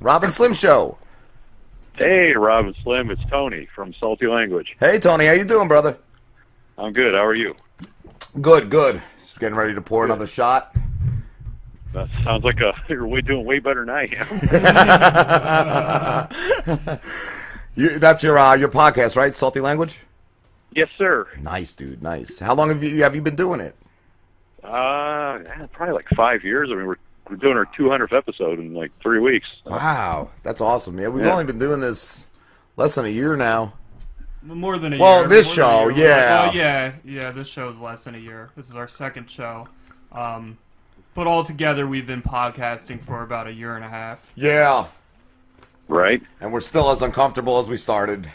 Rob and Slim Show. Hey, Rob and Slim, it's Tony from Salty Language. Hey, Tony, how you doing, brother? I'm good. How are you? Good, good. Just getting ready to pour another shot. That sounds like you're doing way better than I am. That's your podcast, right? Salty Language? Yes, sir. Nice, dude. Nice. How long have you been doing it? Probably like 5 years. I mean, we're doing our 200th episode in like 3 weeks. Wow, that's awesome. Yeah, we've only been doing this less than a year now. More than a year. Well, this show, yeah. Yeah, this show is less than a year. This is our second show. But all together, we've been podcasting for about a year and a half. Yeah. Right. And we're still as uncomfortable as we started.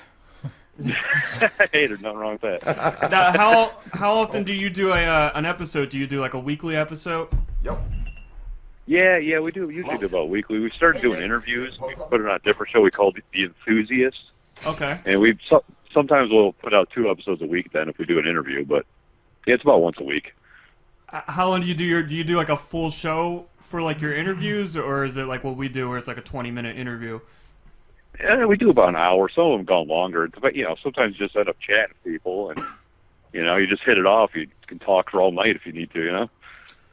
Hey, there's nothing wrong with that. Now, how often do you do an episode? Do you do like a weekly episode? Yep. Yeah, we do. We usually do about weekly. We started doing interviews. We put it on a different show. We called it The Enthusiast. Okay. And sometimes we'll put out 2 episodes a week then if we do an interview, but yeah, it's about once a week. How long do you do like a full show for like your interviews, or is it like what we do where it's like a 20-minute interview? Yeah, we do about an hour. Some of them gone longer. But, sometimes you just end up chatting with people and, you just hit it off. You can talk for all night if you need to,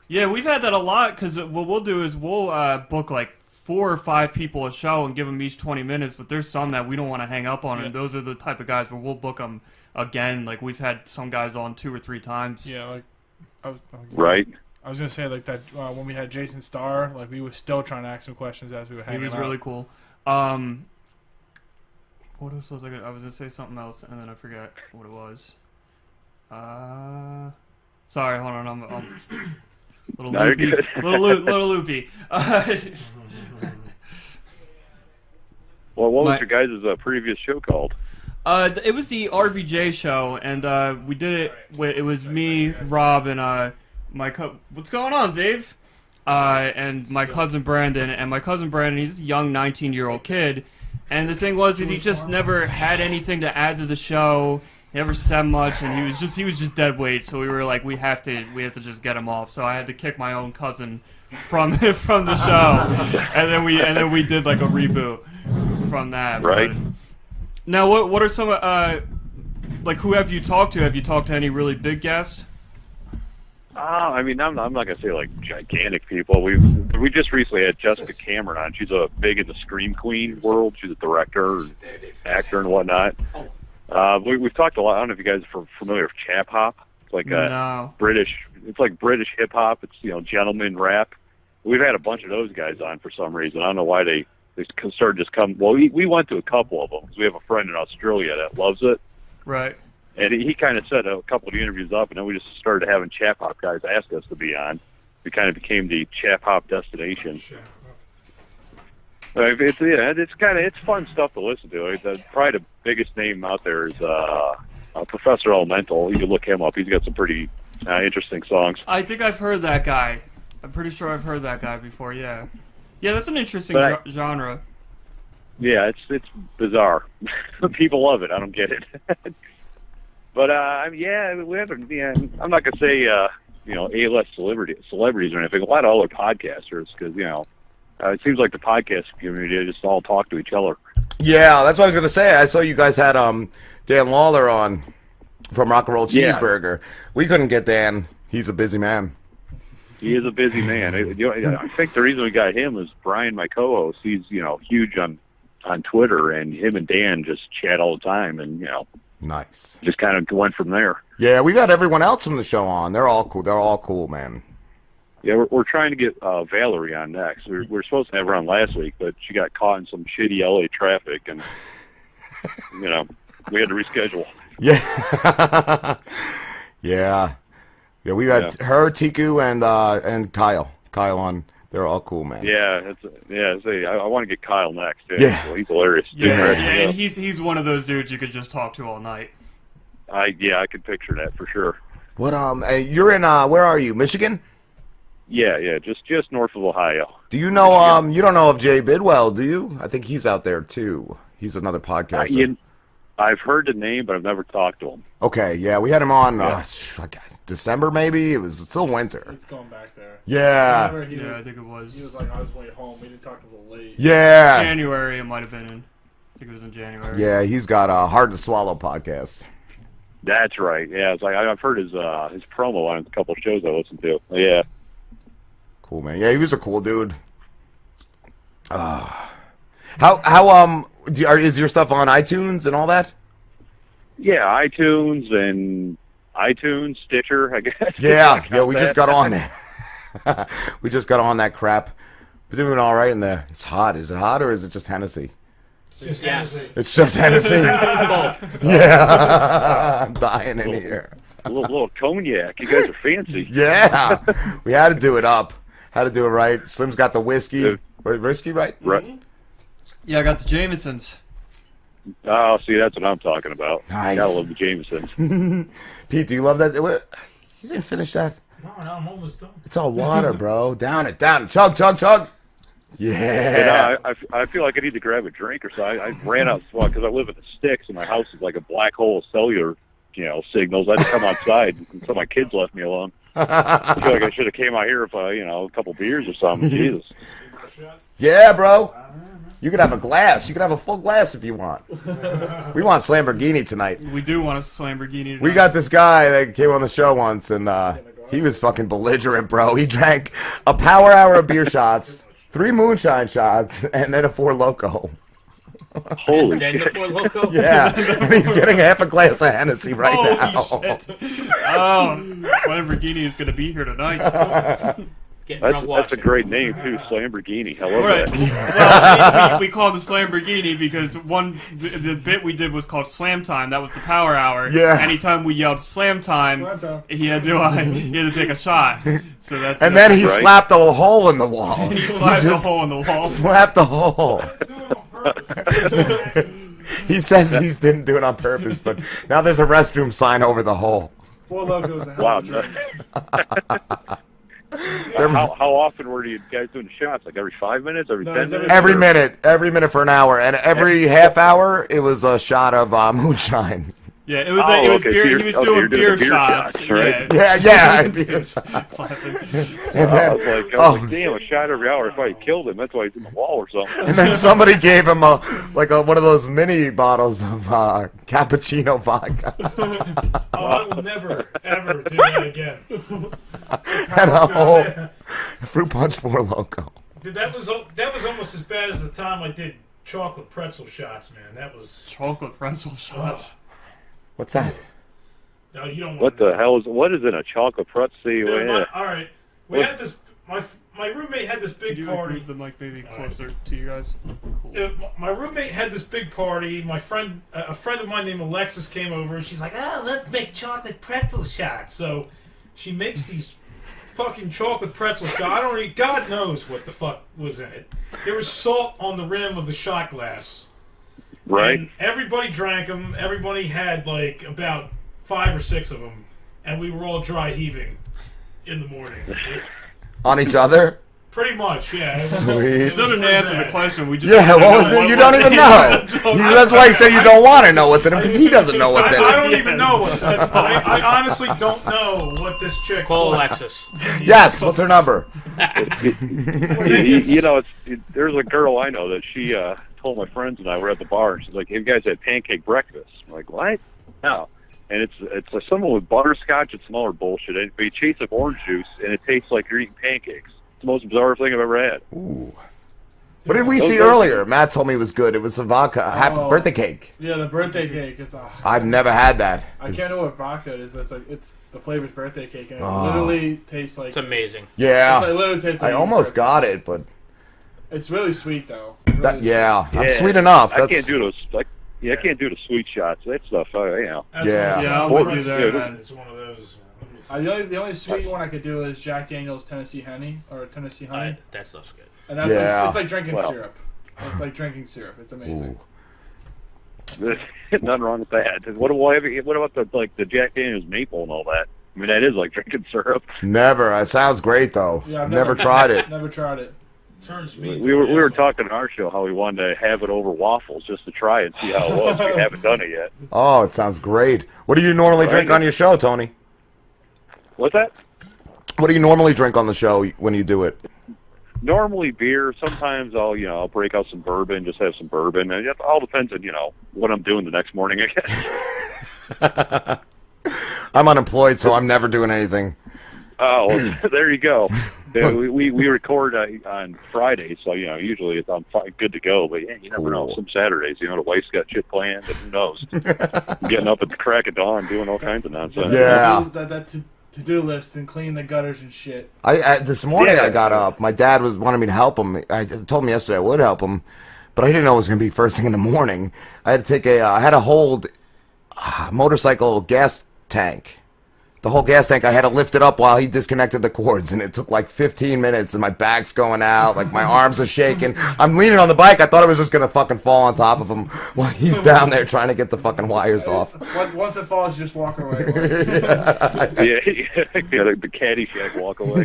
Yeah, we've had that a lot because what we'll do is we'll book like 4 or 5 people a show and give them each 20 minutes, but there's some that we don't want to hang up on, and those are the type of guys where we'll book them again. Like, we've had some guys on 2 or 3 times. Yeah, like, Right. I was going to say, like, that when we had Jason Starr, like, we were still trying to ask him questions as we were hanging out. He was really cool. What else was I was going to say something else, and then I forgot what it was. Sorry, hold on, I'm little loopy. Little loopy. Well, what was your guys' previous show called? It was the RVJ show, and we did it. It was me, Rob, and what's going on, Dave? And my cousin Brandon. And my cousin Brandon, he's a young 19-year-old kid. And the thing was, is he just never had anything to add to the show. He never said much, and he was just dead weight. So we were like, we have to just get him off. So I had to kick my own cousin from the show, and then we did like a reboot from that. Right. But now, what are some like, who have you talked to? Have you talked to any really big guests? I mean, I'm not gonna say like gigantic people. We just recently had Jessica Cameron on. She's big in the Scream Queen world. She's a director, and actor, and whatnot. We've talked a lot. I don't know if you guys are familiar with Chap Hop. It's like British. It's like British hip hop. It's gentleman rap. We've had a bunch of those guys on for some reason. I don't know why they started just come. Well, we went to a couple of them because we have a friend in Australia that loves it. Right. And he kind of set a couple of the interviews up, and then we just started having Chap Hop guys ask us to be on. We kind of became the Chap Hop destination. It's fun stuff to listen to. Probably the biggest name out there is Professor Elemental. You can look him up. He's got some pretty interesting songs. I think I've heard that guy. I'm pretty sure I've heard that guy before. Yeah, that's an interesting genre. Yeah, it's bizarre. People love it. I don't get it. But we haven't. Yeah, I'm not gonna say A-list celebrities or anything. A lot of other podcasters, because it seems like the podcast community just all talk to each other. Yeah, that's what I was gonna say. I saw you guys had Dan Lawler on from Rock and Roll Cheeseburger. Yeah. We couldn't get Dan. He's a busy man. He is a busy man. I think the reason we got him is Brian, my co-host. He's huge on Twitter, and him and Dan just chat all the time, and nice. Just kind of went from there. Yeah, we got everyone else from the show on. They're all cool. They're all cool, man. Yeah, we're trying to get Valerie on next. We were supposed to have her on last week, but she got caught in some shitty LA traffic, and we had to reschedule. Yeah. Yeah. We got her, Tiku, and Kyle. Kyle on. They're all cool, man. Yeah, I want to get Kyle next. Yeah. Well, he's hilarious. And he's one of those dudes you could just talk to all night. I could picture that for sure. What you're in where are you? Michigan? Yeah, just north of Ohio. Do you know you don't know of Jay Bidwell, do you? I think he's out there too. He's another podcaster. I've heard the name, but I've never talked to him. Okay, yeah, we had him on December maybe. It was still winter. It's going back there. Yeah. I think it was. He was like on his way home. We didn't talk to him until late. Yeah. January, it might have been in. I think it was in January. Yeah, he's got a Hard to Swallow podcast. That's right. Yeah, it's like I've heard his promo on a couple of shows I listened to. Yeah. Cool, man. Yeah, he was a cool dude. Is your stuff on iTunes and all that? Yeah, iTunes, Stitcher, I guess. Yeah, we just got on there. We just got on that crap. We're doing all right in there. It's hot. Is it hot or is it just Hennessy? Just Hennessy. It's just Hennessy. Yeah, I'm dying in here. A little cognac. You guys are fancy. Yeah, we had to do it up. Had to do it right. Slim's got the whiskey. Whiskey, right? Right. Yeah, I got the Jamesons. Oh, see, that's what I'm talking about. Nice. I love the Jamesons. Pete, do you love that? You didn't finish that? No, I'm almost done. It's all water, bro. Down it. Chug, chug, chug. Yeah. And I feel like I need to grab a drink or so. I ran out because I live in the sticks and my house is like a black hole of cellular, signals. I had to come outside until my kids left me alone. I feel like I should have came out here with a couple beers or something. Jesus. Yeah, bro. You could have a glass. You could have a full glass if you want. We want Lamborghini tonight. We do want a Lamborghini tonight. We got this guy that came on the show once, and he was fucking belligerent, bro. He drank a power hour of beer shots, 3 moonshine shots, and then a 4 Loco. Holy Then the 4 Loco? Yeah, and he's getting half a glass of Hennessy right now. Shit. Oh, Lamborghini is going to be here tonight. That's a great name too, Lamborghini. I love Right. that. Well, we called it Lamborghini because the bit we did was called Slam Time. That was the power hour. Yeah. Anytime we yelled Slam Time, he had to take a shot. So that's. And then he right. slapped a hole in the wall. he slapped a hole in the wall. Slapped the hole. He says he didn't do it on purpose, but now there's a restroom sign over the hole. 4 Locos. Wow. How often were you guys doing the shots? Like every 5 minutes, every 10 minutes? Every minute for an hour, and every half hour it was a shot of moonshine. Yeah, it was okay, beer. so he was you're doing doing beer shots. right? Yeah, beer shots. I was like, damn, a shot every hour. If I killed him, that's why he's in the wall or something. And then somebody gave him one of those mini bottles of cappuccino vodka. I will never ever do that again. And a whole fruit punch 4 Loco. Dude, that was almost as bad as the time I did chocolate pretzel shots, man. That was chocolate pretzel shots. What's that? No, you don't. What the hell what is in a chocolate pretzel? Dude, all right, we had this. My roommate had this big party. Move the mic maybe closer to you guys. Cool. My roommate had this big party. My friend, a friend of mine named Alexis, came over, and she's like, let's make chocolate pretzel shots." So she makes these fucking chocolate pretzel shots. God knows what the fuck was in it. There was salt on the rim of the shot glass. Right. And everybody drank them. Everybody had like about 5 or 6 of them, and we were all dry heaving in the morning. On each other? Pretty much, yeah. Sweet. Still didn't answer the question. We just what was it? You don't even know. That's why he said you don't want to know what's in it, because he doesn't know what's in it. I don't even know what's in it. I honestly don't know what this chick. Call Alexis. Yes, what's her number? There's a girl I know that she told my friends and I were at the bar, and she's like, "Hey, you guys had pancake breakfast?" I'm like, "What?" No. And it's like someone with butterscotch and some other bullshit. But you chase up orange juice, and it tastes like you're eating pancakes. It's the most bizarre thing I've ever had. Ooh. What did we see earlier? Matt told me it was good. It was a vodka happy birthday cake. Yeah, the birthday cake. I've never had that. I can't know what vodka is, but it's the flavor's birthday cake, and it literally tastes like. It's amazing. Yeah. It literally tastes like I almost got it, but. It's really sweet though. I'm sweet enough. I can't do those. I can't do the sweet shots. That stuff, Yeah. I'm with you there, man. It's one of those. The only sweet one I could do is Jack Daniel's Tennessee Honey or Tennessee Honey. That stuff's good. And that's it's like drinking syrup. It's like drinking syrup. It's amazing. Nothing wrong with that. What about the Jack Daniel's maple and all that? I mean, that is like drinking syrup. Never. It sounds great though. Yeah, I've never tried it. Never tried it. Turns me. We were talking on our show how we wanted to have it over waffles just to try and see how it was. We haven't done it yet. Oh, it sounds great. What do you normally drink on your show, Tony? What's that? What do you normally drink on the show when you do it? Normally beer. Sometimes I'll break out some bourbon, just have some bourbon. And it all depends on, what I'm doing the next morning, I guess. I'm unemployed, so I'm never doing anything. Oh, there you go. Yeah, we record on Friday, so usually I'm good to go. But you never know. Some Saturdays, the wife's got shit planned, and who knows? I'm getting up at the crack of dawn, doing all kinds of nonsense. Yeah. That to-do list and clean the gutters and shit. This morning I got up. My dad wanted me to help him. I told him yesterday I would help him, but I didn't know it was going to be first thing in the morning. I had to I had to hold a motorcycle gas tank. The whole gas tank, I had to lift it up while he disconnected the cords, and it took like 15 minutes, and my back's going out, like my arms are shaking. I'm leaning on the bike. I thought I was just going to fucking fall on top of him while he's down there trying to get the fucking wires off. Once it falls, you just walk away. Yeah, the Caddyshack walk away.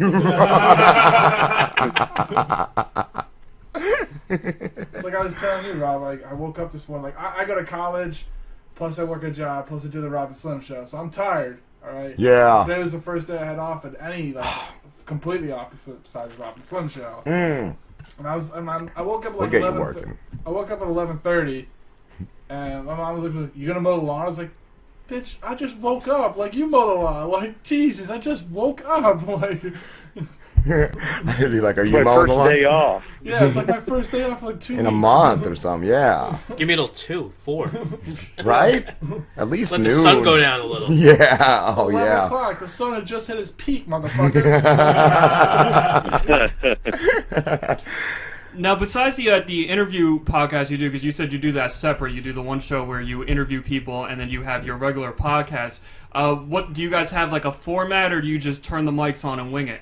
It's like I was telling you, Rob, like I woke up this morning, like I go to college, plus I work a job, plus I do the Rob and Slim show, so I'm tired. All right. Yeah. Today was the first day I had off at any completely off besides Rob and Slim show. Mm. And I woke up like We'll get you working. I woke up at 11:30, and my mom was like, "You gonna mow the lawn?" I was like, "Bitch, I just woke up. Like you mow the lawn. Like Jesus, I just woke up. Like." I'd be like, "Are you my mowing first the lawn?" day off. Yeah, it's like my first day off, like 2 weeks. In a month or something, yeah. Give me till 2, 4. Right? At least Let noon. the sun go down a little. Yeah. Oh, 11 yeah. o'clock. The sun had just hit its peak, motherfucker. Now, besides the interview podcast you do, because you said you do that separate, you do the one show where you interview people, and then you have your regular podcast. What do you guys have, like a format, or do you just turn the mics on and wing it?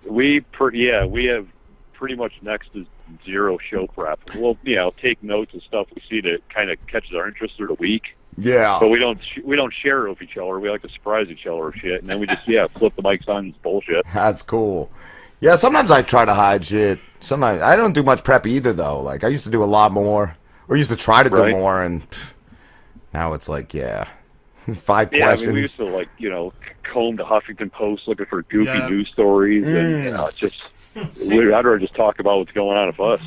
We have pretty much next to zero show prep. We'll take notes and stuff we see that kind of catches our interest through the week. Yeah. But we don't share it with each other. We like to surprise each other with shit, and then we just flip the mics on and it's bullshit. That's cool. Yeah, sometimes I try to hide shit. Sometimes I don't do much prep either, though. Like I used to do a lot more, or used to try to do more, and now it's like 5 questions. I mean, we used to comb the Huffington Post looking for goofy news stories, and it's just. I'd rather just talk about what's going on with us,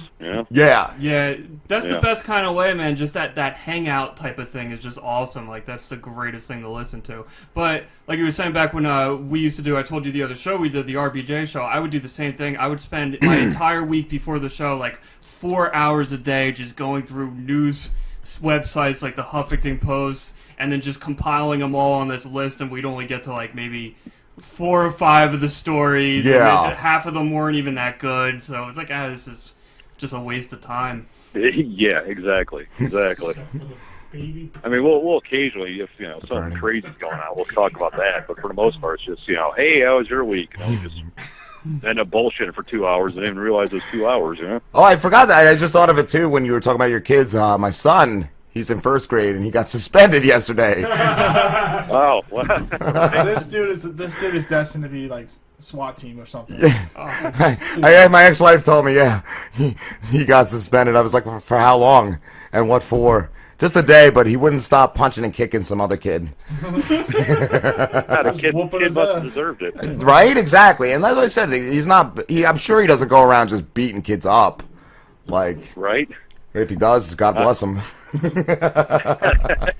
Yeah. Yeah, that's the best kind of way, man. Just that hangout type of thing is just awesome. Like, that's the greatest thing to listen to. But, like you were saying back when we used to do, I told you the other show we did, the RBJ show, I would do the same thing. I would spend my entire week before the show, like, 4 hours a day just going through news websites like the Huffington Post, and then just compiling them all on this list, and we'd only get to, like, maybe 4 or 5 of the stories. Yeah. And half of them weren't even that good. So it's like, this is just a waste of time. Yeah, exactly. I mean, we'll occasionally, if something crazy's going on, we'll talk about that. But for the most part, it's just hey, how was your week? We just end up bullshitting for 2 hours and didn't even realize it was 2 hours. Oh, I forgot that. I just thought of it too when you were talking about your kids. My son. He's in 1st grade, and he got suspended yesterday. Oh, wow. This dude is destined to be like SWAT team or something. My ex-wife told me, he got suspended. I was like, for how long? And what for? Just a day, but he wouldn't stop punching and kicking some other kid. The kid must have deserved it. Right? Exactly. And that's what I said. I'm sure he doesn't go around just beating kids up. Like, right? If he does, God bless him.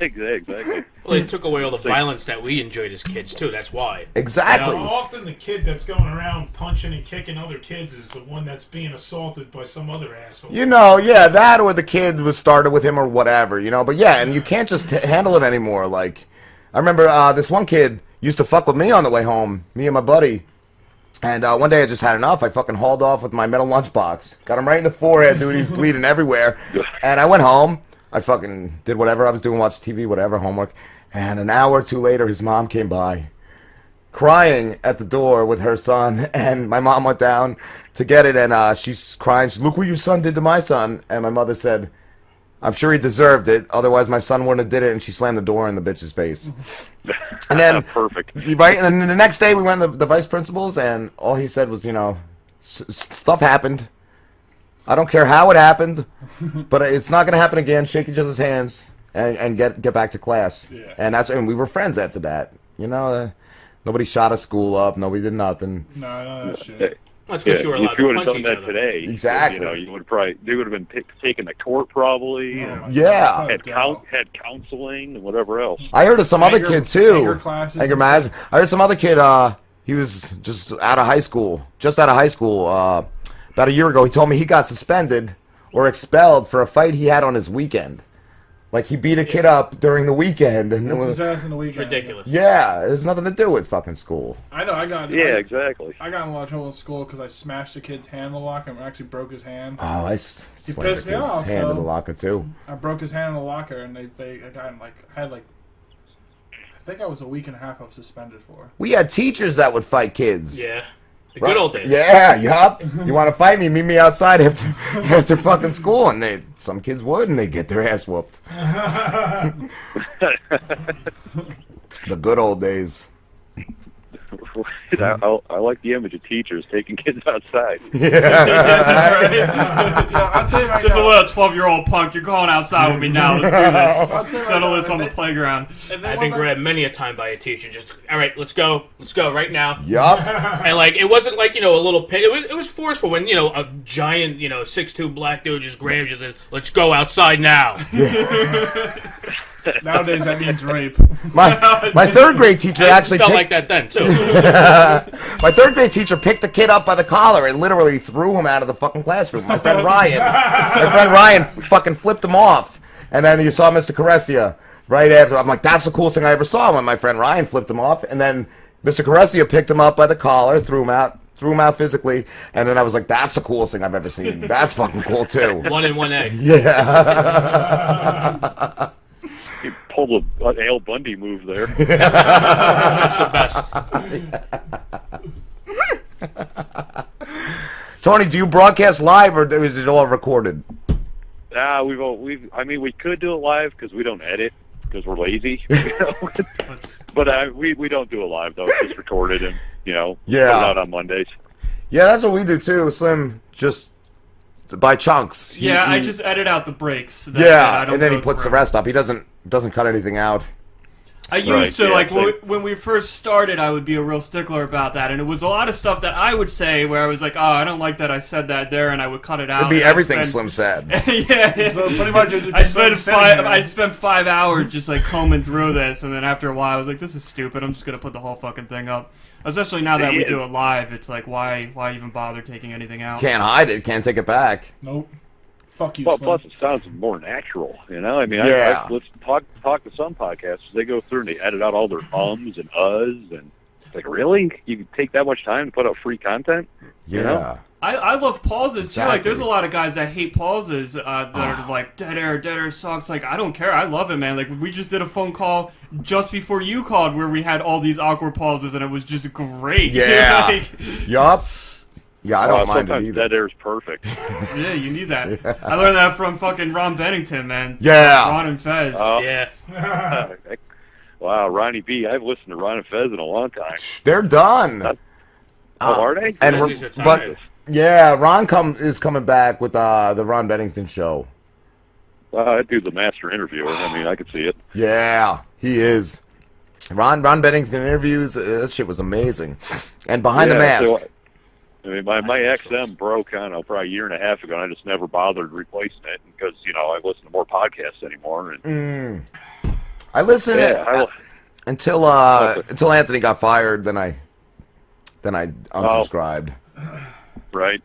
Exactly. Well, they took away all the violence that we enjoyed as kids, too. That's why. Exactly. How often the kid that's going around punching and kicking other kids is the one that's being assaulted by some other asshole? That or the kid was started with him or whatever, But and you can't just handle it anymore. Like, I remember this one kid used to fuck with me on the way home, me and my buddy. And one day I just had enough. I fucking hauled off with my metal lunchbox. Got him right in the forehead, dude. He's bleeding everywhere. And I went home. I fucking did whatever I was doing, watched TV, whatever, homework. And an hour or two later, his mom came by, crying at the door with her son. And my mom went down to get it, and she's crying. She's, look what your son did to my son. And my mother said, I'm sure he deserved it. Otherwise, my son wouldn't have did it. And she slammed the door in the bitch's face. And then, perfect. Right, and then the next day we went to the vice principal's, and all he said was, stuff happened. I don't care how it happened, but it's not going to happen again. Shake each other's hands and get back to class. Yeah. And we were friends after that. You know, nobody shot a school up. Nobody did nothing. No, that shit. That's because you were allowed if you to would have punch done each that other. today, Exactly. You know, they would have been taken to court probably. Oh, my Yeah. God. Had counseling and whatever else. I heard of some other kid too. Anger classes. Anger management. I heard some other kid. He was just out of high school. About a year ago, he told me he got suspended or expelled for a fight he had on his weekend. Like he beat a kid up during the weekend, and it Whooped was his ass in the It's weekend. ridiculous. yeah. It has nothing to do with fucking school. I know. Exactly. I got in a lot of trouble in school because I smashed a kid's hand in the locker and actually broke his hand. Oh, I He slammed pissed the me kid's off, hand in so- the locker too. I broke his hand in the locker, and I got him I think I was a week and a half I was suspended for. We had teachers that would fight kids. Yeah. The Right? good old days. Yeah, yup. You want to fight me? Meet me outside after fucking school, and some kids would, and they get their ass whooped. The good old days. I like the image of teachers taking kids outside. Yeah, I'll tell you right Just a now. little 12-year-old punk. You're going outside with me now. Let's I'll do tell this. you right Settle now, this on the playground. and then I've one been night- grabbed many a time by a teacher. Just, all right, let's go right now. Yup. And like, it wasn't like, a little pit. It was forceful when, a giant, 6'2" black dude just grabs you and says, let's go outside now. Nowadays that means rape. My third grade teacher actually felt picked, like that then, too. my third grade teacher picked the kid up by the collar and literally threw him out of the fucking classroom. My friend Ryan fucking flipped him off. And then you saw Mr. Carestia right after. I'm like, that's the coolest thing I ever saw when my friend Ryan flipped him off. And then Mr. Carestia picked him up by the collar, threw him out physically. And then I was like, that's the coolest thing I've ever seen. That's fucking cool too. 1 and 1 egg. Yeah. He pulled an Al Bundy move there. That's the best. Tony, do you broadcast live or is it all recorded? We could do it live because we don't edit because we're lazy. But we don't do it live though. It's just recorded and put it out on Mondays. Yeah, that's what we do too. Slim just by chunks. Yeah, He- I just edit out the breaks. That's it. yeah, I don't and then he go puts the through. rest up. He doesn't cut anything out. I used Right, to, yeah, like, but- when we first started, I would be a real stickler about that. And it was a lot of stuff that I would say where I was like, oh, I don't like that I said that there, and I would cut it out. It'd be and I'd everything spend- Slim said. yeah. So pretty much it'd I be spent sitting there. I spent 5 hours just like combing through this, and then after a while, I was like, "This is stupid. I'm just gonna put the whole fucking thing up." Especially now that we Yeah. do it live, it's like, why even bother taking anything out? Can't hide it. Can't take it back. Nope. Fuck you, Well, Slim. plus it sounds more natural. I mean, Yeah. let's talk to some podcasts. They go through and they edit out all their ums and uhs, and it's like, really? You can take that much time to put out free content? Yeah. You know? I love pauses too. Like, Exactly. there's a lot of guys that hate pauses that are like dead air sucks. Like, I don't care. I love it, man. Like, we just did a phone call just before you called where we had all these awkward pauses, and it was just great. Yeah. Like, Yup. Yeah, I don't mind it sometimes either. dead air is perfect. yeah, you need that. I learned that from fucking Ron Bennington, man. Yeah. Ron and Fez. Yeah. Wow, Ronnie B. I've listened to Ron and Fez in a long time. They're done. Are they? And Yes, we're- he's retired. but yeah, Ron is coming back with the Ron Bennington show. That dude's a master interviewer. I mean, I could see it. Yeah, he is. Ron Bennington interviews. That shit was amazing. And behind the mask. so, I mean, my XM broke, I don't know, probably a year and a half ago, and I just never bothered replacing it because, I listen to more podcasts anymore. And, I listened yeah, until Anthony got fired. Then I unsubscribed. right.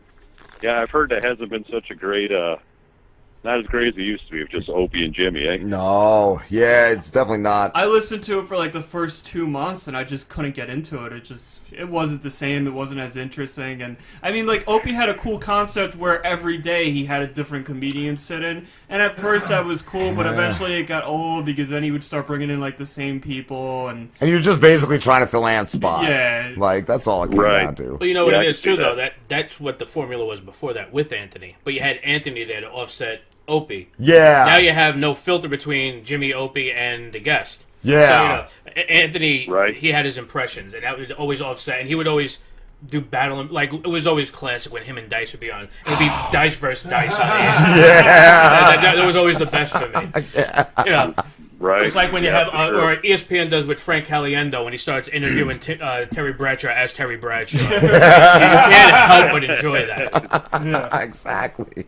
Yeah, I've heard that hasn't been such a great, not as great as it used to be, of just Opie and Jimmy, eh? No, yeah, it's definitely not. I listened to it for like the first 2 months, and I just couldn't get into it. It wasn't the same. It wasn't as interesting. And I mean, like, Opie had a cool concept where every day he had a different comedian sit in. And at first that was cool, but eventually it got old because then he would start bringing in like the same people. And And you're just basically trying to fill Ant's spot. Yeah. Like, that's all it came Right. down to. Well, you know what Yeah, it I is can too, see though. that. That's what the formula was before that with Anthony. But you had Anthony there to offset Opie. Yeah. Now you have no filter between Jimmy, Opie, and the guest. Yeah. So, Anthony, Right. he had his impressions, and that would always offset. And he would always do battle. Like it was always classic when him and Dice would be on. It would be Dice versus Dice. On that was always the best for me. You know. Right. It's like when you Yeah, have, for sure. or ESPN does with Frank Caliendo when he starts interviewing Terry Bradshaw as Terry Bradshaw. You can't help but enjoy that. Exactly.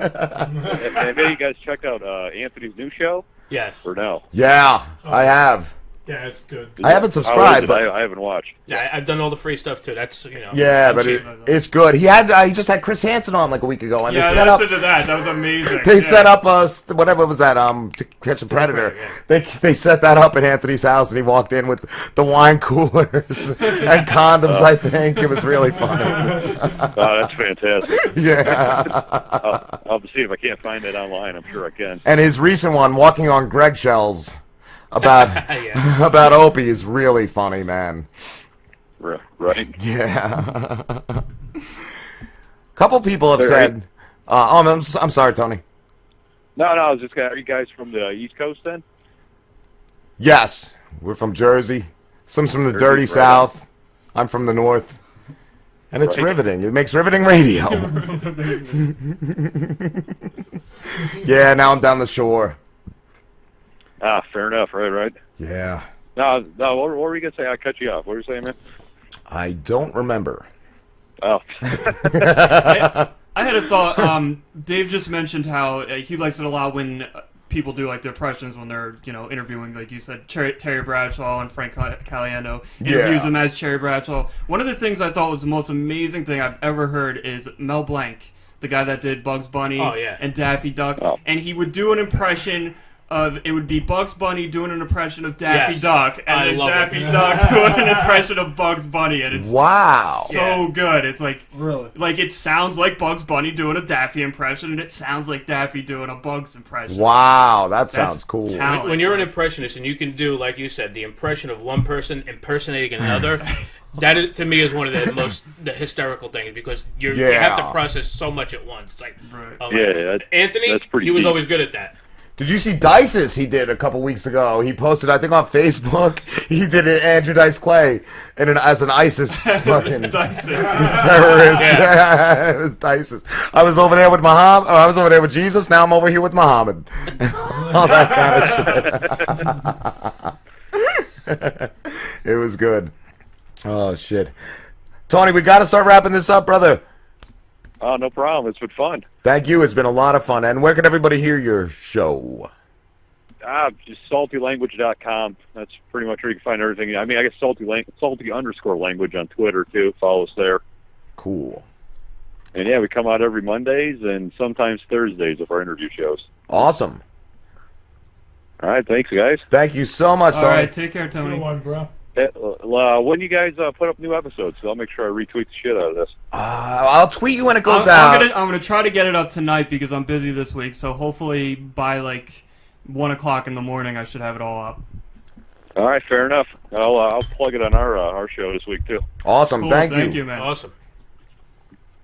Have any of you guys checked out Anthony's new show? Yes. Or no? Yeah, I have. Yeah, it's good. I haven't subscribed, but I haven't watched. Yeah, I've done all the free stuff too. That's yeah, but it's good. He just had Chris Hansen on like a week ago, and Yeah, they set I up. listened to that. That was amazing. They Yeah. set up whatever was that To Catch a Predator. They set that up at Anthony's house, and he walked in with the wine coolers and condoms. I think it was really funny. Oh, that's fantastic. Yeah. I'll see if I can't find it online. I'm sure I can. And his recent one, Walking on Greg Shells, about Yeah. about Opie, is really funny, man. Right. Yeah. Couple people have said. I'm sorry, Tony. No, I was just gonna. Are you guys from the East Coast then? Yes, we're from Jersey. Some from the Jersey, dirty right. South. I'm from the North. And it's Right. riveting. It makes riveting radio. Yeah, now I'm down the shore. Ah, fair enough. Right. Yeah. No. What were you gonna say? I cut you off. What were you saying, man? I don't remember. Oh. I had a thought. Dave just mentioned how he likes it a lot when people do like the impressions when they're interviewing, like you said, Terry Bradshaw and Frank Caliendo interviews him as Terry Bradshaw. One of the things I thought was the most amazing thing I've ever heard is Mel Blanc, the guy that did Bugs Bunny and Daffy Duck, and he would do an impression of, it would be Bugs Bunny doing an impression of Daffy Duck, and then Daffy Duck doing an impression of Bugs Bunny, and it's so good. It's like it sounds like Bugs Bunny doing a Daffy impression, and it sounds like Daffy doing a Bugs impression. Wow, that sounds cool. When you're an impressionist and you can do, like you said, the impression of one person impersonating another, that is, to me, is one of the hysterical things, because you have to process so much at once. It's like, Anthony, that's pretty he was deep. always good at that. Did you see Dice's he did a couple weeks ago? He posted, I think, on Facebook. He did it, Andrew Dice Clay, as an ISIS fucking terrorist. Yeah, it was Dice's. I was over there with Muhammad. I was over there with Jesus. Now I'm over here with Muhammad. All that kind of shit. It was good. Oh, shit. Tony, we got to start wrapping this up, brother. Oh, no problem. It's been fun. Thank you. It's been a lot of fun. And where can everybody hear your show? Just saltylanguage.com. That's pretty much where you can find everything. I mean, I guess salty_language on Twitter, too. Follow us there. Cool. And, yeah, we come out every Mondays and sometimes Thursdays of our interview shows. Awesome. All right. Thanks, guys. Thank you so much, Tony. All right, take care, Tony. Good one, bro. When you guys put up new episodes, so I'll make sure I retweet the shit out of this. I'll tweet you when it goes out. I'm gonna try to get it up tonight because I'm busy this week. So hopefully by like 1 o'clock in the morning, I should have it all up. All right, fair enough. I'll plug it on our show this week too. Awesome, Cool, thank you, you, man. Awesome.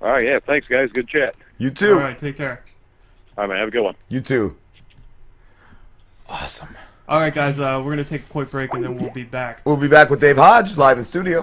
All right, yeah, thanks, guys. Good chat. You too. All right, take care. All right, man. Have a good one. You too. Awesome. All right, guys, we're gonna take a quick break and then we'll be back. We'll be back with Dave Hodge live in studio.